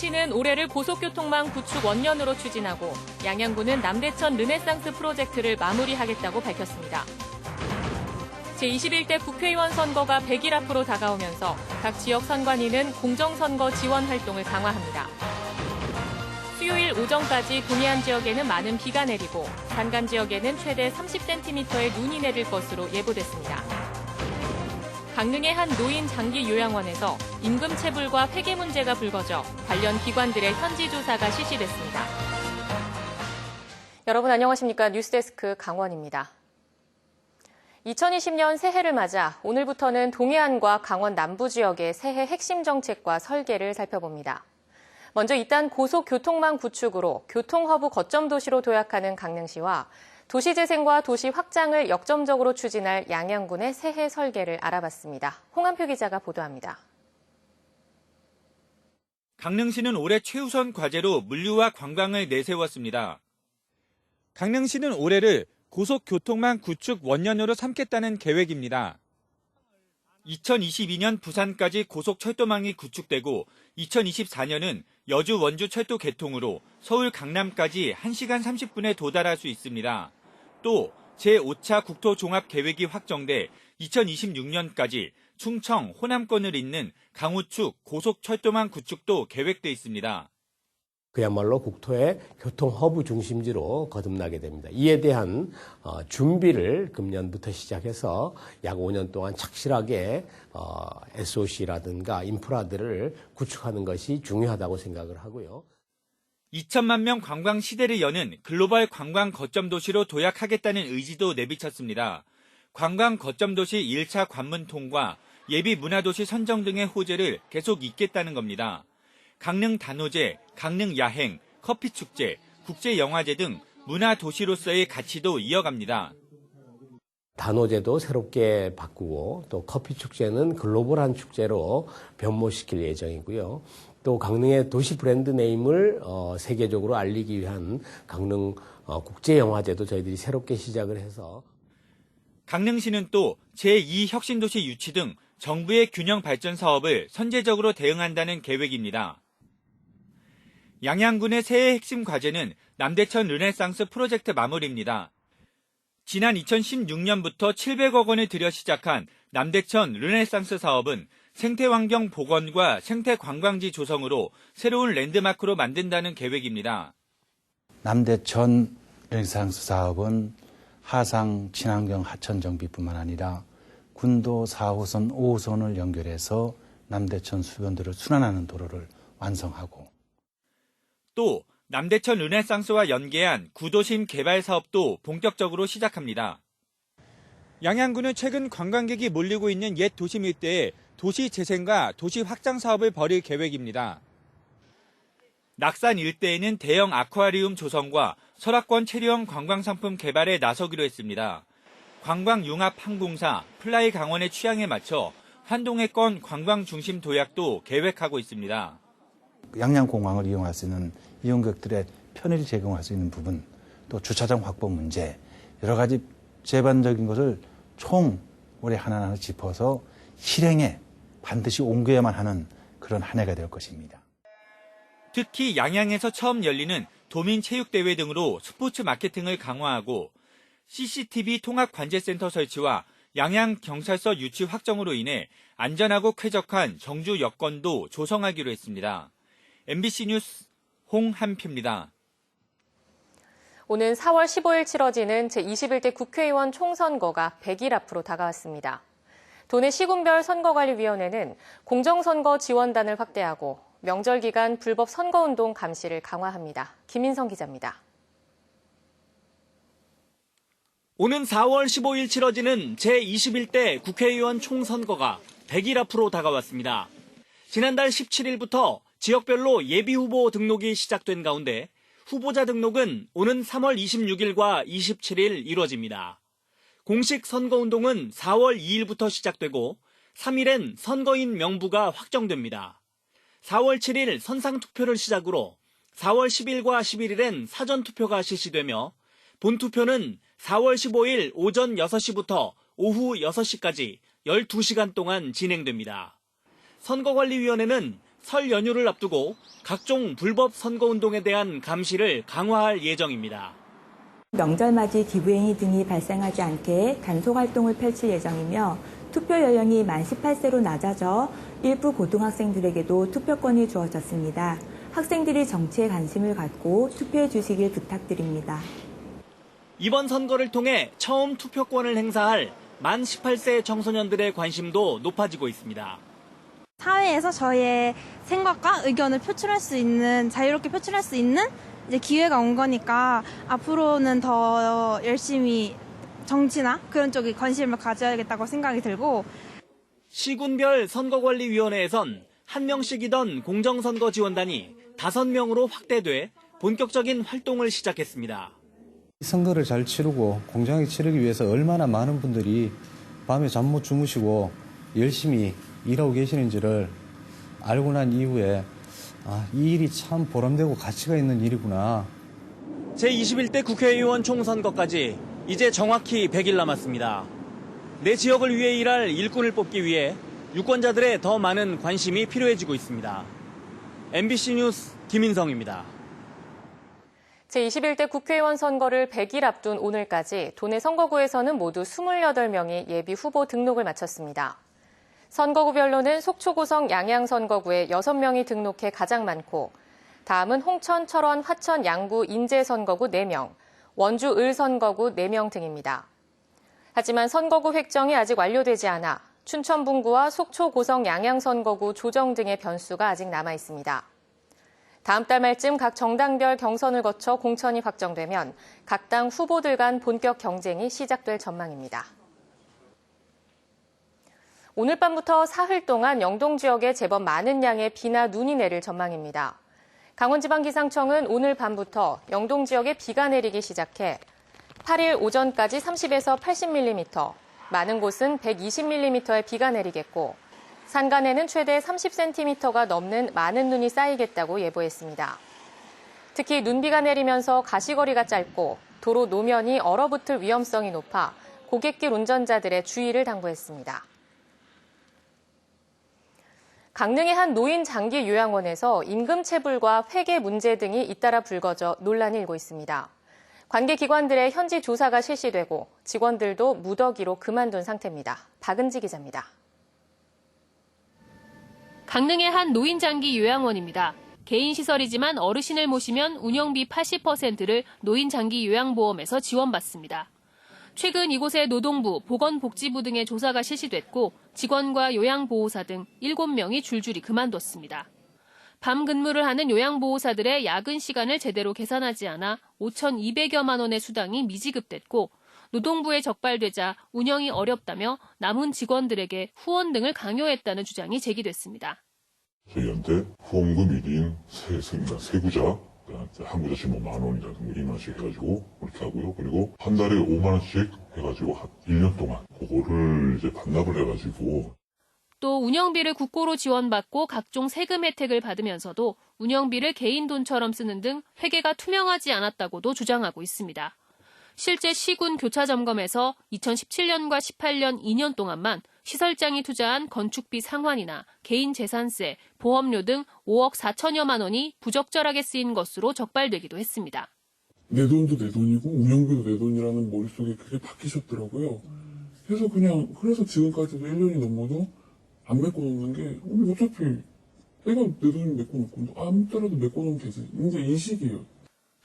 강릉시는 올해를 고속교통망 구축 원년으로 추진하고 양양구는 남대천 르네상스 프로젝트를 마무리하겠다고 밝혔습니다. 제21대 국회의원 선거가 100일 앞으로 다가오면서 각 지역 선관위는 공정선거 지원 활동을 강화합니다. 수요일 오전까지 동해안 지역에는 많은 비가 내리고 산간 지역에는 최대 30cm의 눈이 내릴 것으로 예보됐습니다. 강릉의 한 노인 장기 요양원에서 임금 체불과 회계 문제가 불거져 관련 기관들의 현지 조사가 실시됐습니다. 여러분 안녕하십니까? 뉴스데스크 강원입니다. 2020년 새해를 맞아 오늘부터는 동해안과 강원 남부 지역의 새해 핵심 정책과 설계를 살펴봅니다. 먼저 일단 고속교통망 구축으로 교통허브 거점 도시로 도약하는 강릉시와 도시재생과 도시 확장을 역점적으로 추진할 양양군의 새해 설계를 알아봤습니다. 홍한표 기자가 보도합니다. 강릉시는 올해 최우선 과제로 물류와 관광을 내세웠습니다. 강릉시는 올해를 고속교통망 구축 원년으로 삼겠다는 계획입니다. 2022년 부산까지 고속철도망이 구축되고 2024년은 여주 원주 철도 개통으로 서울 강남까지 1시간 30분에 도달할 수 있습니다. 또 제5차 국토종합계획이 확정돼 2026년까지 충청, 호남권을 잇는 강우축 고속철도망 구축도 계획돼 있습니다. 그야말로 국토의 교통 허브 중심지로 거듭나게 됩니다. 이에 대한 준비를 금년부터 시작해서 약 5년 동안 착실하게 SOC라든가 인프라들을 구축하는 것이 중요하다고 생각을 하고요. 2천만 명 관광 시대를 여는 글로벌 관광 거점 도시로 도약하겠다는 의지도 내비쳤습니다. 관광 거점 도시 1차 관문 통과, 예비 문화도시 선정 등의 호재를 계속 잇겠다는 겁니다. 강릉 단오제, 강릉 야행, 커피축제, 국제영화제 등 문화도시로서의 가치도 이어갑니다. 단오제도 새롭게 바꾸고 또 커피축제는 글로벌한 축제로 변모시킬 예정이고요. 또 강릉의 도시 브랜드 네임을 세계적으로 알리기 위한 강릉 국제영화제도 저희들이 새롭게 시작을 해서 강릉시는 또 제2혁신도시 유치 등 정부의 균형 발전 사업을 선제적으로 대응한다는 계획입니다. 양양군의 새해 핵심 과제는 남대천 르네상스 프로젝트 마무리입니다. 지난 2016년부터 700억 원을 들여 시작한 남대천 르네상스 사업은 생태환경 복원과 생태관광지 조성으로 새로운 랜드마크로 만든다는 계획입니다. 남대천 르네상스 사업은 하상 친환경 하천 정비뿐만 아니라 군도 4호선, 5호선을 연결해서 남대천 수변도를 순환하는 도로를 완성하고 또 남대천 르네상스와 연계한 구도심 개발 사업도 본격적으로 시작합니다. 양양군은 최근 관광객이 몰리고 있는 옛 도심 일대에 도시 재생과 도시 확장 사업을 벌일 계획입니다. 낙산 일대에는 대형 아쿠아리움 조성과 설악권 체류형 관광상품 개발에 나서기로 했습니다. 관광융합항공사 플라이 강원의 취향에 맞춰 환동해권 관광 중심 도약도 계획하고 있습니다. 양양공항을 이용할 수 있는 이용객들의 편의를 제공할 수 있는 부분, 또 주차장 확보 문제, 여러 가지 제반적인 것을 총 올해 하나하나 짚어서 실행에 반드시 옮겨야만 하는 그런 한 해가 될 것입니다. 특히 양양에서 처음 열리는 도민체육대회 등으로 스포츠 마케팅을 강화하고 CCTV 통합관제센터 설치와 양양경찰서 유치 확정으로 인해 안전하고 쾌적한 정주 여건도 조성하기로 했습니다. MBC 뉴스 홍한표입니다. 오는 4월 15일 치러지는 제21대 국회의원 총선거가 100일 앞으로 다가왔습니다. 도내 시군별 선거관리위원회는 공정선거 지원단을 확대하고 명절 기간 불법 선거운동 감시를 강화합니다. 김인성 기자입니다. 오는 4월 15일 치러지는 제21대 국회의원 총선거가 100일 앞으로 다가왔습니다. 지난달 17일부터 지역별로 예비후보 등록이 시작된 가운데 후보자 등록은 오는 3월 26일과 27일 이루어집니다. 공식 선거운동은 4월 2일부터 시작되고 3일엔 선거인 명부가 확정됩니다. 4월 7일 선상투표를 시작으로 4월 10일과 11일엔 사전투표가 실시되며 본투표는 4월 15일 오전 6시부터 오후 6시까지 12시간 동안 진행됩니다. 선거관리위원회는 설 연휴를 앞두고 각종 불법 선거운동에 대한 감시를 강화할 예정입니다. 명절 맞이 기부행위 등이 발생하지 않게 단속 활동을 펼칠 예정이며 투표 연령이 만 18세로 낮아져 일부 고등학생들에게도 투표권이 주어졌습니다. 학생들이 정치에 관심을 갖고 투표해 주시길 부탁드립니다. 이번 선거를 통해 처음 투표권을 행사할 만 18세 청소년들의 관심도 높아지고 있습니다. 사회에서 저희의 생각과 의견을 표출할 수 있는, 자유롭게 표출할 수 있는 이제 기회가 온 거니까 앞으로는 더 열심히 정치나 그런 쪽에 관심을 가져야겠다고 생각이 들고, 시군별 선거관리위원회에선 1명씩이던 공정선거 지원단이 5명으로 확대돼 본격적인 활동을 시작했습니다. 선거를 잘 치르고 공정하게 치르기 위해서 얼마나 많은 분들이 밤에 잠 못 주무시고 열심히 일하고 계시는지를 알고 난 이후에 이 일이 참 보람되고 가치가 있는 일이구나. 제21대 국회의원 총선거까지 이제 정확히 100일 남았습니다. 내 지역을 위해 일할 일꾼을 뽑기 위해 유권자들의 더 많은 관심이 필요해지고 있습니다. MBC 뉴스 김인성입니다. 제21대 국회의원 선거를 100일 앞둔 오늘까지 도내 선거구에서는 모두 28명이 예비 후보 등록을 마쳤습니다. 선거구별로는 속초고성 양양선거구에 6명이 등록해 가장 많고, 다음은 홍천, 철원, 화천, 양구, 인제 선거구 4명, 원주, 을 선거구 4명 등입니다. 하지만 선거구 획정이 아직 완료되지 않아 춘천 분구와 속초 고성 양양 선거구 조정 등의 변수가 아직 남아 있습니다. 다음 달 말쯤 각 정당별 경선을 거쳐 공천이 확정되면 각 당 후보들 간 본격 경쟁이 시작될 전망입니다. 오늘 밤부터 사흘 동안 영동 지역에 제법 많은 양의 비나 눈이 내릴 전망입니다. 강원지방기상청은 오늘 밤부터 영동 지역에 비가 내리기 시작해 8일 오전까지 30에서 80mm, 많은 곳은 120mm의 비가 내리겠고, 산간에는 최대 30cm가 넘는 많은 눈이 쌓이겠다고 예보했습니다. 특히 눈비가 내리면서 가시거리가 짧고 도로 노면이 얼어붙을 위험성이 높아 고갯길 운전자들의 주의를 당부했습니다. 강릉의 한 노인 장기 요양원에서 임금체불과 회계 문제 등이 잇따라 불거져 논란이 일고 있습니다. 관계기관들의 현지 조사가 실시되고 직원들도 무더기로 그만둔 상태입니다. 박은지 기자입니다. 강릉의 한 노인 장기 요양원입니다. 개인 시설이지만 어르신을 모시면 운영비 80%를 노인 장기 요양보험에서 지원받습니다. 최근 이곳에 노동부, 보건복지부 등의 조사가 실시됐고 직원과 요양보호사 등 7명이 줄줄이 그만뒀습니다. 밤 근무를 하는 요양보호사들의 야근 시간을 제대로 계산하지 않아 5,200여만 원의 수당이 미지급됐고, 노동부에 적발되자 운영이 어렵다며 남은 직원들에게 후원 등을 강요했다는 주장이 제기됐습니다. 저희한테 후원금 1인 세구자, 항구자 지금 10,000원이라든가 2만원씩 해가지고 그렇게 하고요. 그리고 한 달에 5만원씩 해가지고 1년 동안 그거를 이제 반납을 해가지고, 또 운영비를 국고로 지원받고 각종 세금 혜택을 받으면서도 운영비를 개인 돈처럼 쓰는 등 회계가 투명하지 않았다고도 주장하고 있습니다. 실제 시군 교차 점검에서 2017년과 18년 2년 동안만 시설장이 투자한 건축비 상환이나 개인 재산세, 보험료 등 5억 4천여만 원이 부적절하게 쓰인 것으로 적발되기도 했습니다. 내 돈도 내 돈이고 운영비도 내 돈이라는 머릿속에 그게 박히셨더라고요. 그래서 지금까지도 1년이 넘어도 안 메꿔놓는 게, 어차피 내가 내 돈 메꿔놓고 아무 때라도 메꿔놓으면 되지. 이제 이 시기예요.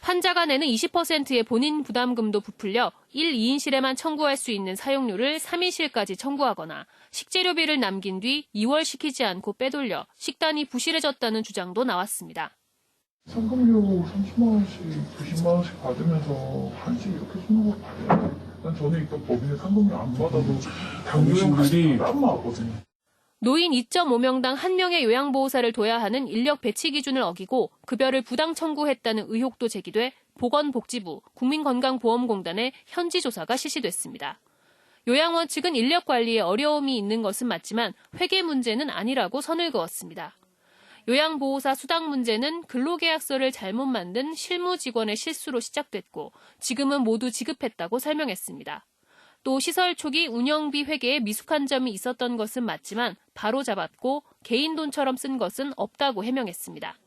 환자가 내는 20%의 본인 부담금도 부풀려 1, 2인실에만 청구할 수 있는 사용료를 3인실까지 청구하거나 식재료비를 남긴 뒤 2월시키지 않고 빼돌려 식단이 부실해졌다는 주장도 나왔습니다. 상금료 30만 원씩, 90만 원씩 받으면서 한식 이렇게 쓰는 거 봐요. 난 전에 있던 법인에 상금료 안 받아도 당신들이 땀 나거든요. 노인 2.5명당 1명의 요양보호사를 둬야 하는 인력 배치 기준을 어기고 급여를 부당 청구했다는 의혹도 제기돼 보건복지부, 국민건강보험공단의 현지 조사가 실시됐습니다. 요양원 측은 인력 관리에 어려움이 있는 것은 맞지만 회계 문제는 아니라고 선을 그었습니다. 요양보호사 수당 문제는 근로계약서를 잘못 만든 실무 직원의 실수로 시작됐고 지금은 모두 지급했다고 설명했습니다. 또 시설 초기 운영비 회계에 미숙한 점이 있었던 것은 맞지만 바로 잡았고 개인 돈처럼 쓴 것은 없다고 해명했습니다.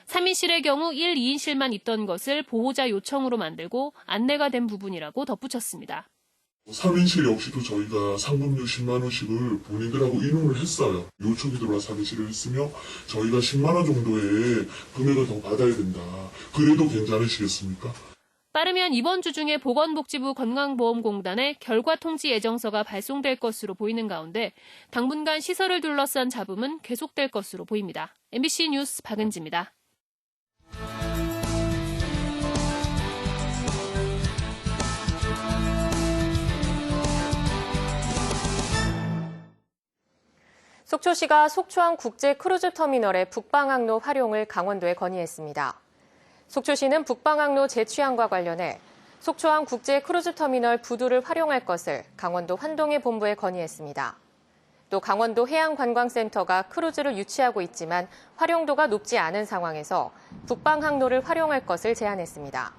3인실의 경우 1, 2인실만 있던 것을 보호자 요청으로 만들고 안내가 된 부분이라고 덧붙였습니다. 3인실 역시도 저희가 상금료 10만 원씩을 본인들하고 인용을 했어요. 요청이 들어와 3인실을 했으며 저희가 10만 원 정도의 금액을 더 받아야 된다. 그래도 괜찮으시겠습니까? 빠르면 이번 주 중에 보건복지부 건강보험공단에 결과 통지 예정서가 발송될 것으로 보이는 가운데 당분간 시설을 둘러싼 잡음은 계속될 것으로 보입니다. MBC 뉴스 박은지입니다. 속초시가 속초항 국제 크루즈 터미널의 북방항로 활용을 강원도에 건의했습니다. 속초시는 북방항로 재취항과 관련해 속초항 국제 크루즈 터미널 부두를 활용할 것을 강원도 환동해 본부에 건의했습니다. 또 강원도 해양관광센터가 크루즈를 유치하고 있지만 활용도가 높지 않은 상황에서 북방항로를 활용할 것을 제안했습니다.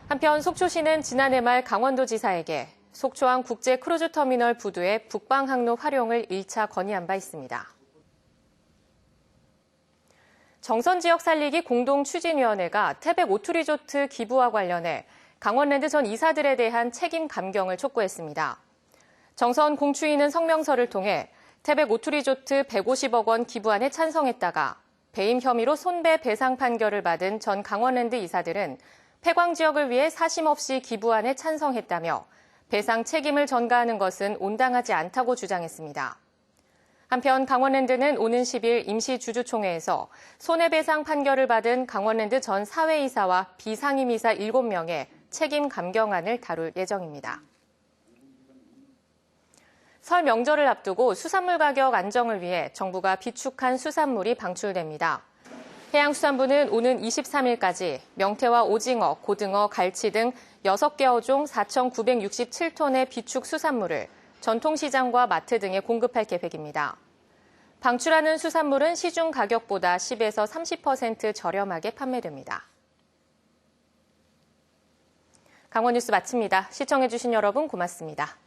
한편 속초시는 지난해 말 강원도지사에게 속초항 국제 크루즈 터미널 부두의 북방항로 활용을 1차 건의한 바 있습니다. 정선 지역 살리기 공동추진위원회가 태백 오투리조트 기부와 관련해 강원랜드 전 이사들에 대한 책임 감경을 촉구했습니다. 정선 공추위는 성명서를 통해 태백 오투리조트 150억 원 기부안에 찬성했다가 배임 혐의로 손배 배상 판결을 받은 전 강원랜드 이사들은 폐광 지역을 위해 사심 없이 기부안에 찬성했다며 배상 책임을 전가하는 것은 온당하지 않다고 주장했습니다. 한편 강원랜드는 오는 10일 임시주주총회에서 손해배상 판결을 받은 강원랜드 전 사회이사와 비상임이사 7명의 책임 감경안을 다룰 예정입니다. 설 명절을 앞두고 수산물 가격 안정을 위해 정부가 비축한 수산물이 방출됩니다. 해양수산부는 오는 23일까지 명태와 오징어, 고등어, 갈치 등 6개 어종 4,967톤의 비축 수산물을 전통시장과 마트 등에 공급할 계획입니다. 방출하는 수산물은 시중 가격보다 10에서 30% 저렴하게 판매됩니다. 강원뉴스 마칩니다. 시청해주신 여러분 고맙습니다.